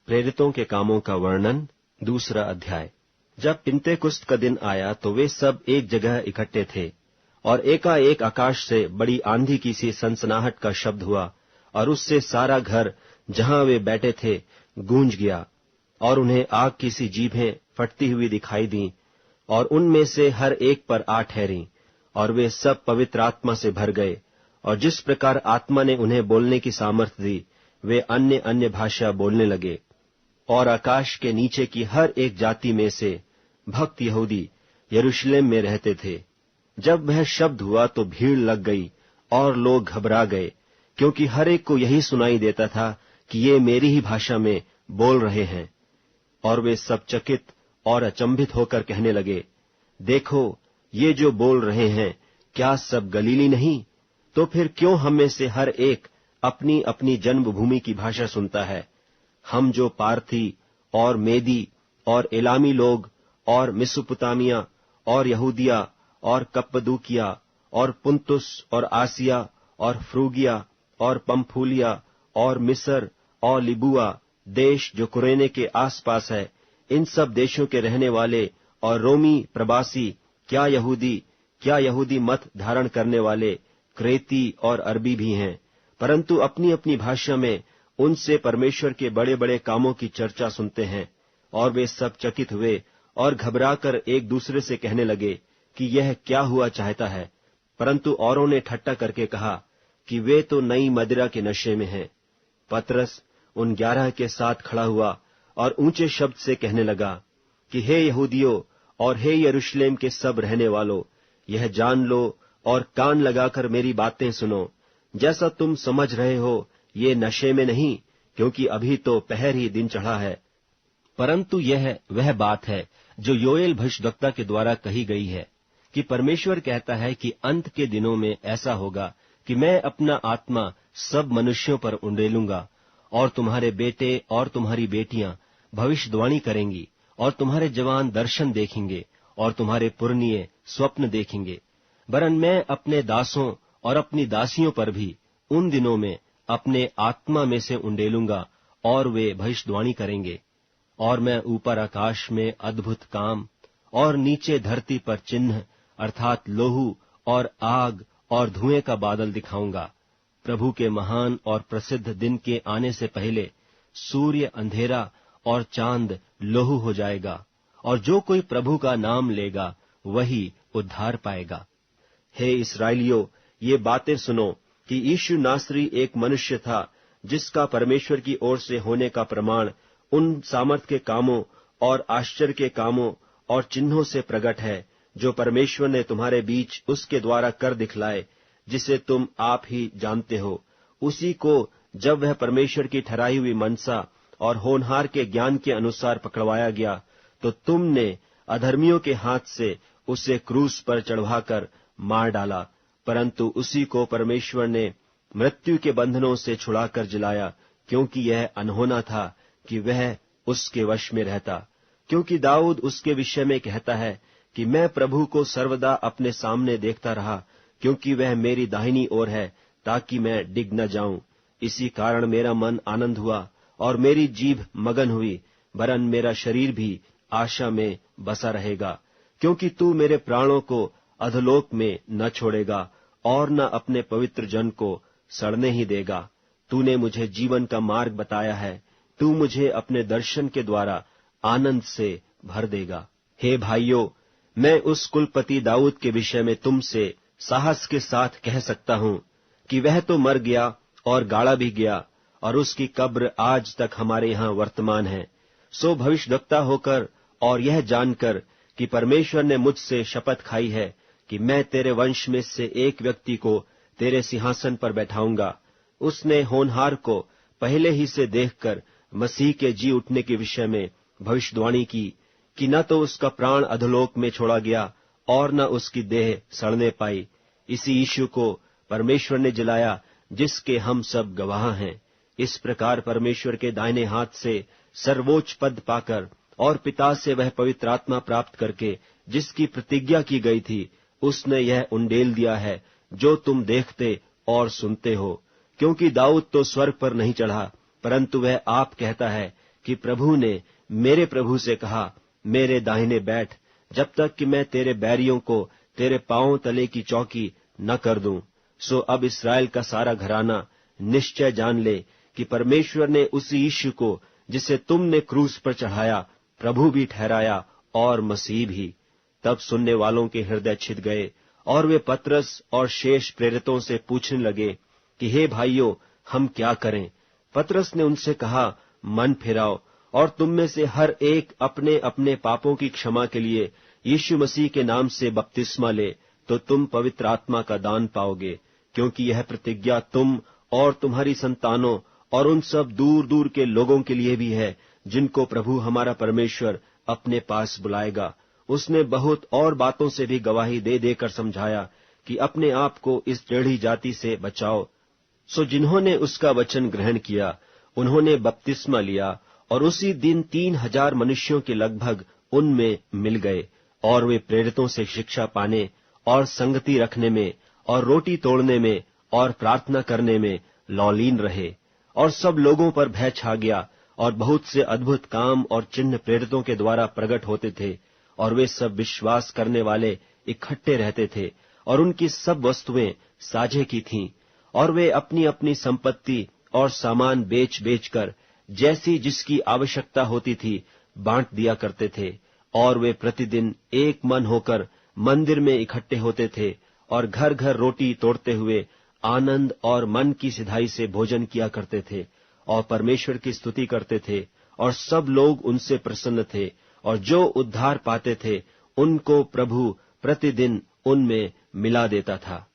प्रेरितों के कामों का वर्णन, दूसरा अध्याय। जब पिन्तेकुस्त का दिन आया तो वे सब एक जगह इकट्ठे थे, और एकाएक आकाश से बड़ी आंधी की सी सनसनाहट का शब्द हुआ, और उससे सारा घर जहां वे बैठे थे गूंज गया, और उन्हें आग की सी जीभें फटती हुई दिखाई दी, और उनमें से हर एक पर आ ठहरी, और वे सब पवित्र आत्मा से भर गए, और जिस प्रकार आत्मा ने उन्हें बोलने की सामर्थ्य दी, वे अन्य अन्य भाषा बोलने लगे। और आकाश के नीचे की हर एक जाति में से भक्त यहूदी यरूशलेम में रहते थे। जब वह शब्द हुआ तो भीड़ लग गई, और लोग घबरा गए, क्योंकि हर एक को यही सुनाई देता था कि ये मेरी ही भाषा में बोल रहे हैं। और वे सब चकित और अचंभित होकर कहने लगे, देखो, ये जो बोल रहे हैं, क्या सब गलीली नहीं? तो फिर क्यों हम में से हर एक अपनी अपनी जन्मभूमि की भाषा सुनता है? हम जो पार्थी और मेदी और एलामी लोग और मिसुपुतामिया और यहूदिया और कप्पदूकिया और पुंतुस और आसिया और फ्रूगिया और पंफूलिया और मिस्र और लिबुआ देश जो कुरेने के आसपास है, इन सब देशों के रहने वाले और रोमी प्रवासी, क्या यहूदी मत धारण करने वाले क्रेती और अरबी भी हैं, परंतु अपनी अपनी भाषा में उनसे परमेश्वर के बड़े बड़े कामों की चर्चा सुनते हैं। और वे सब चकित हुए और घबराकर एक दूसरे से कहने लगे कि यह क्या हुआ चाहता है। परंतु औरों ने ठट्ठा करके कहा कि वे तो नई मदिरा के नशे में हैं। पतरस उन 11 के साथ खड़ा हुआ और ऊंचे शब्द से कहने लगा कि हे यहूदियों और हे यरूशलेम के सब रहने वालों, यह जान लो और कान लगाकर मेरी बातें सुनो। जैसा तुम समझ रहे हो, ये नशे में नहीं, क्योंकि अभी तो पहर ही दिन चढ़ा है, परंतु यह वह बात है जो योएल भविष्यद्वक्ता के द्वारा कही गई है कि परमेश्वर कहता है कि अंत के दिनों में ऐसा होगा कि मैं अपना आत्मा सब मनुष्यों पर उंडेलूंगा, और तुम्हारे बेटे और तुम्हारी बेटियां भविष्यवाणी करेंगी, और तुम्हारे जवान दर्शन देखेंगे, और तुम्हारे पुरनिये स्वप्न देखेंगे। वरन मैं अपने दासों और अपनी दासियों पर भी उन दिनों में अपने आत्मा में से उंडेलूंगा, और वे भविष्यवाणी करेंगे। और मैं ऊपर आकाश में अद्भुत काम और नीचे धरती पर चिन्ह अर्थात लोहू और आग और धुएं का बादल दिखाऊंगा। प्रभु के महान और प्रसिद्ध दिन के आने से पहले सूर्य अंधेरा और चांद लोहू हो जाएगा, और जो कोई प्रभु का नाम लेगा वही उद्धार पाएगा। हे इस्राएलियों, ये बातें सुनो कि यीशु नासरी एक मनुष्य था, जिसका परमेश्वर की ओर से होने का प्रमाण उन सामर्थ के कामों और आश्चर्य के कामों और चिन्हों से प्रकट है, जो परमेश्वर ने तुम्हारे बीच उसके द्वारा कर दिखलाए, जिसे तुम आप ही जानते हो। उसी को जब वह परमेश्वर की ठहराई हुई मनसा और होनहार के ज्ञान के अनुसार पकड़वाया गया, तो तुमने अधर्मियों के हाथ से उसे क्रूस पर चढ़वाकर मार डाला, परंतु उसी को परमेश्वर ने मृत्यु के बंधनों से छुड़ाकर जिलाया, क्योंकि यह अनहोना था कि वह उसके वश में रहता। क्योंकि दाऊद उसके विषय में कहता है कि मैं प्रभु को सर्वदा अपने सामने देखता रहा, क्योंकि वह मेरी दाहिनी ओर है, ताकि मैं डिग न जाऊं। इसी कारण मेरा मन आनंद हुआ और मेरी जीभ मगन हुई, वरन मेरा शरीर भी आशा में बसा रहेगा, क्योंकि तू मेरे प्राणों को अधोलोक में न छोड़ेगा और न अपने पवित्र जन को सड़ने ही देगा। तूने मुझे जीवन का मार्ग बताया है, तू मुझे अपने दर्शन के द्वारा आनंद से भर देगा। हे भाइयों, मैं उस कुलपति दाऊद के विषय में तुमसे साहस के साथ कह सकता हूं कि वह तो मर गया और गाड़ा भी गया, और उसकी कब्र आज तक हमारे यहाँ वर्तमान है। सो भविष्यद्वक्ता होकर और यह जानकर कि परमेश्वर ने मुझसे शपथ खाई है कि मैं तेरे वंश में से एक व्यक्ति को तेरे सिंहासन पर बैठाऊंगा, उसने होनहार को पहले ही से देखकर मसीह के जी उठने के विषय में भविष्यवाणी की कि न तो उसका प्राण अधोलोक में छोड़ा गया और न उसकी देह सड़ने पाई। इसी यीशु को परमेश्वर ने जिलाया, जिसके हम सब गवाह हैं। इस प्रकार परमेश्वर के दाहिने हाथ से सर्वोच्च पद पाकर और पिता से वह पवित्र आत्मा प्राप्त करके जिसकी प्रतिज्ञा की गई थी, उसने यह उंडेल दिया है जो तुम देखते और सुनते हो। क्योंकि दाऊद तो स्वर्ग पर नहीं चढ़ा, परंतु वह आप कहता है कि प्रभु ने मेरे प्रभु से कहा, मेरे दाहिने बैठ, जब तक कि मैं तेरे बैरियों को तेरे पांवों तले की चौकी न कर दूं। सो अब इस्राएल का सारा घराना निश्चय जान ले कि परमेश्वर ने उसी यीशु को, जिसे तुमने क्रूस पर चढ़ाया, प्रभु भी ठहराया और मसीह भी। तब सुनने वालों के हृदय छिद गए और वे पतरस और शेष प्रेरितों से पूछने लगे कि हे भाइयों, हम क्या करें? पतरस ने उनसे कहा, मन फिराओ और तुम में से हर एक अपने अपने पापों की क्षमा के लिए यीशु मसीह के नाम से बपतिस्मा ले, तो तुम पवित्र आत्मा का दान पाओगे, क्योंकि यह प्रतिज्ञा तुम और तुम्हारी संतानों और उन सब दूर दूर के लोगों के लिए भी है, जिनको प्रभु हमारा परमेश्वर अपने पास बुलाएगा। उसने बहुत और बातों से भी गवाही दे देकर समझाया कि अपने आप को इस टेढ़ी जाति से बचाओ। सो जिन्होंने उसका वचन ग्रहण किया, उन्होंने बपतिस्मा लिया, और उसी दिन 3000 मनुष्यों के लगभग उनमें मिल गए, और वे प्रेरितों से शिक्षा पाने और संगति रखने में और रोटी तोड़ने में और प्रार्थना करने में लौलीन रहे। और सब लोगों पर भय छा गया, और बहुत से अद्भुत काम और चिन्ह प्रेरितों के द्वारा प्रकट होते थे, और वे सब विश्वास करने वाले इकट्ठे रहते थे, और उनकी सब वस्तुएं साझे की थीं, और वे अपनी अपनी संपत्ति और सामान बेच बेचकर जैसी जिसकी आवश्यकता होती थी बांट दिया करते थे। और वे प्रतिदिन एक मन होकर मंदिर में इकट्ठे होते थे, और घर घर रोटी तोड़ते हुए आनंद और मन की सिधाई से भोजन किया करते थे, और परमेश्वर की स्तुति करते थे। और सब लोग उनसे प्रसन्न थे, और जो उद्धार पाते थे उनको प्रभु प्रतिदिन उनमें मिला देता था।